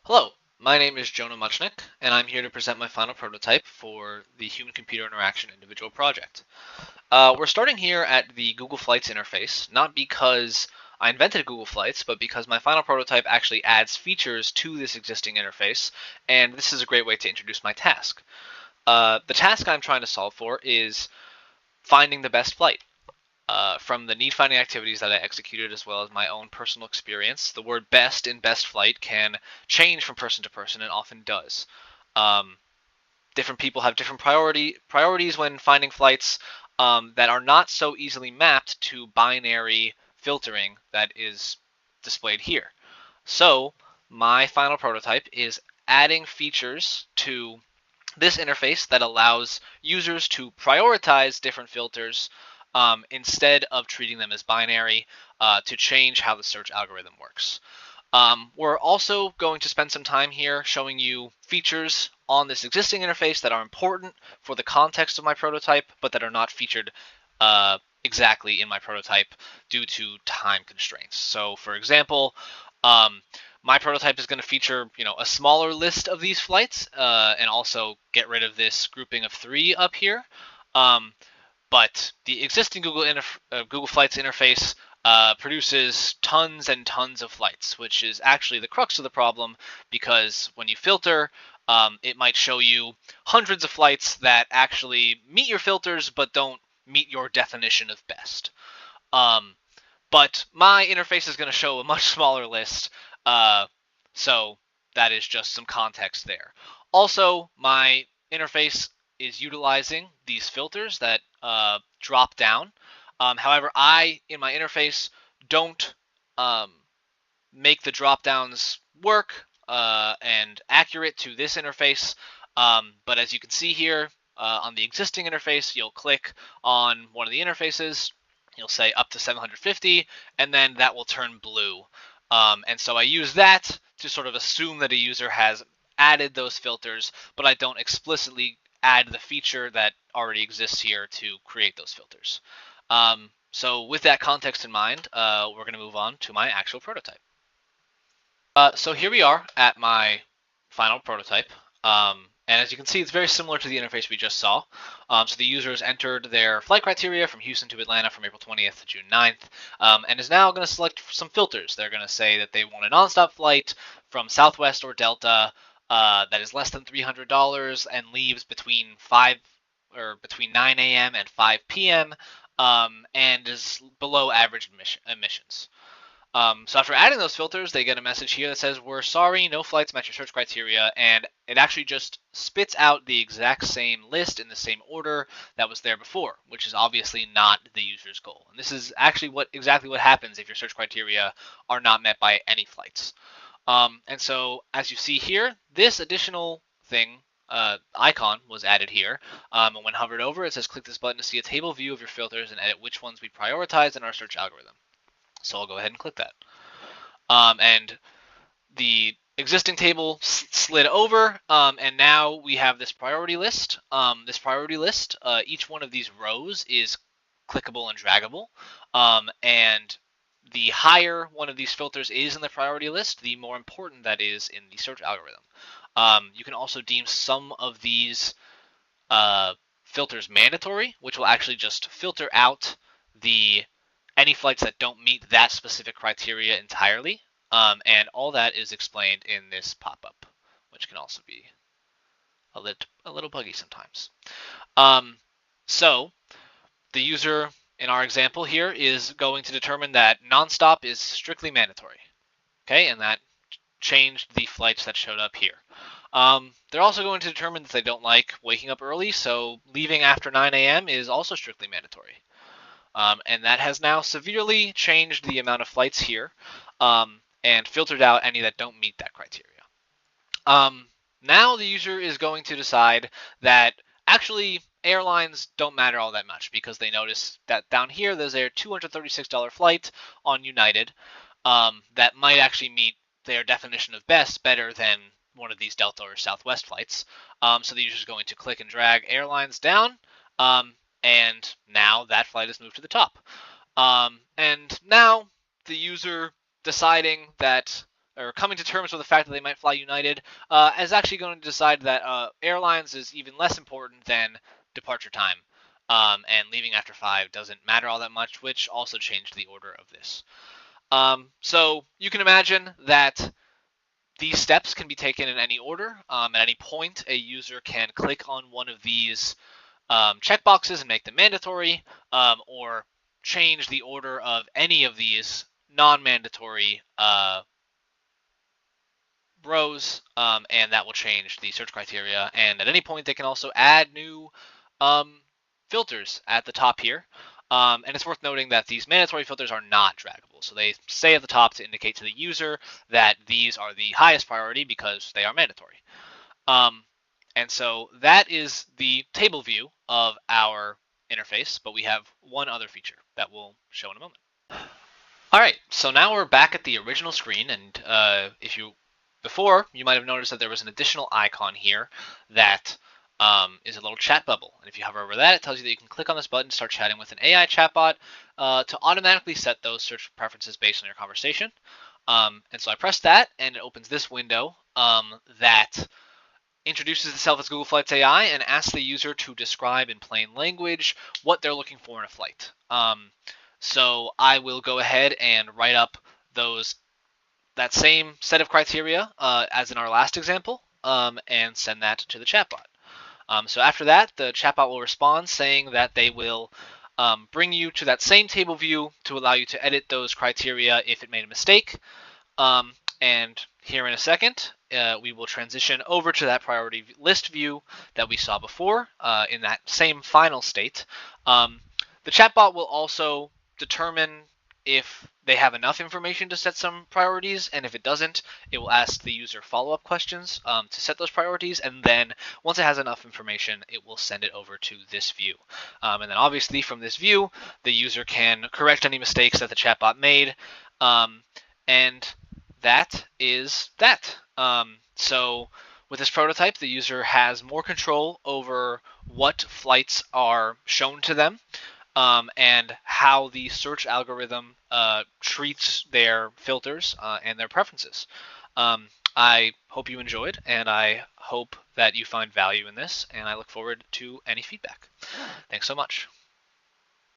Hello, my name is Jonah Muchnick, and I'm here to present my final prototype for the Human-Computer Interaction Individual project. We're starting here at the Google Flights interface, not because I invented Google Flights, but because my final prototype actually adds features to this existing interface, and this is a great way to introduce my task. The task I'm trying to solve for is finding the best flight. From the need finding activities that I executed as well as my own personal experience, the word best in best flight can change from person to person and often does. Um, Different people have different priorities when finding flights that are not so easily mapped to binary filtering that is displayed here. So my final prototype is adding features to this interface that allows users to prioritize different filters instead of treating them as binary to change how the search algorithm works. We're also going to spend some time here showing you features on this existing interface that are important for the context of my prototype, but that are not featured exactly in my prototype due to time constraints. So, for example, um, my prototype is going to feature, a smaller list of these flights, and also get rid of this grouping of 3 up here. Um, but the existing Google Flights interface produces tons and tons of flights, which is actually the crux of the problem because when you filter, it might show you hundreds of flights that actually meet your filters but don't meet your definition of best. Um, but my interface is going to show a much smaller list, uh, so that is just some context there. Also, my interface is utilizing these filters that drop down. However, in my interface, don't um, make the drop downs work and accurate to this interface. But as you can see here on the existing interface, you'll click on one of the interfaces, you'll say up to 750, and then that will turn blue. And so I use that to sort of assume that a user has added those filters, but I don't explicitly add the feature that already exists here to create those filters. So with that context in mind, we're going to move on to my actual prototype. So here we are at my final prototype. And as you can see, it's very similar to the interface we just saw. So the users entered their flight criteria from Houston to Atlanta from April 20th to June 9th, and is now going to select some filters. They're going to say that they want a nonstop flight from Southwest or Delta that is less than $300 and leaves between 9 a.m. and 5 p.m. And is below average emissions. So after adding those filters, they get a message here that says, we're sorry, no flights match your search criteria, and it actually just spits out the exact same list in the same order that was there before, which is obviously not the user's goal. And this is actually exactly what happens if your search criteria are not met by any flights. And so as you see here, this additional thing icon was added here. And when hovered over, it says click this button to see a table view of your filters and edit which ones we prioritize in our search algorithm. So I'll go ahead and click that. And the existing table slid over, and now we have this priority list. Each one of these rows is clickable and draggable. And the higher one of these filters is in the priority list, the more important that is in the search algorithm. You can also deem some of these filters mandatory, which will actually just filter out any flights that don't meet that specific criteria entirely. And all that is explained in this pop-up, which can also be a little buggy sometimes. So the user in our example here is going to determine that nonstop is strictly mandatory. Okay, and that changed the flights that showed up here. They're also going to determine that they don't like waking up early, so leaving after 9 a.m. is also strictly mandatory. And that has now severely changed the amount of flights here and filtered out any that don't meet that criteria. Now the user is going to decide that actually airlines don't matter all that much because they notice that down here there's a $236 flight on United that might actually meet their definition of best better than one of these Delta or Southwest flights. So the user is going to click and drag airlines down, and now that flight is moved to the top. And now the user deciding that or coming to terms with the fact that they might fly United, is actually going to decide that airlines is even less important than departure time, and leaving after 5 doesn't matter all that much, which also changed the order of this. So you can imagine that these steps can be taken in any order. At any point, a user can click on one of these checkboxes and make them mandatory, or change the order of any of these non-mandatory rows, and that will change the search criteria. And at any point, they can also add new filters at the top here. And it's worth noting that these mandatory filters are not draggable. So they say at the top to indicate to the user that these are the highest priority because they are mandatory. And so that is the table view of our interface, but we have one other feature that we'll show in a moment. All right, so now we're back at the original screen, and before, you might have noticed that there was an additional icon here that is a little chat bubble. And if you hover over that, it tells you that you can click on this button to start chatting with an AI chatbot to automatically set those search preferences based on your conversation. And so I press that, and it opens this window that introduces itself as Google Flights AI and asks the user to describe in plain language what they're looking for in a flight. So I will go ahead and write up that same set of criteria as in our last example, and send that to the chatbot. So after that, the chatbot will respond saying that they will bring you to that same table view to allow you to edit those criteria if it made a mistake. And here in a second, we will transition over to that priority list view that we saw before in that same final state. The chatbot will also determine if they have enough information to set some priorities, and if it doesn't, it will ask the user follow-up questions to set those priorities, and then once it has enough information, it will send it over to this view. And then obviously from this view, the user can correct any mistakes that the chatbot made, and that is that. So with this prototype, the user has more control over what flights are shown to them, and how the search algorithm treats their filters and their preferences. I hope you enjoyed, and I hope that you find value in this, and I look forward to any feedback. Thanks so much.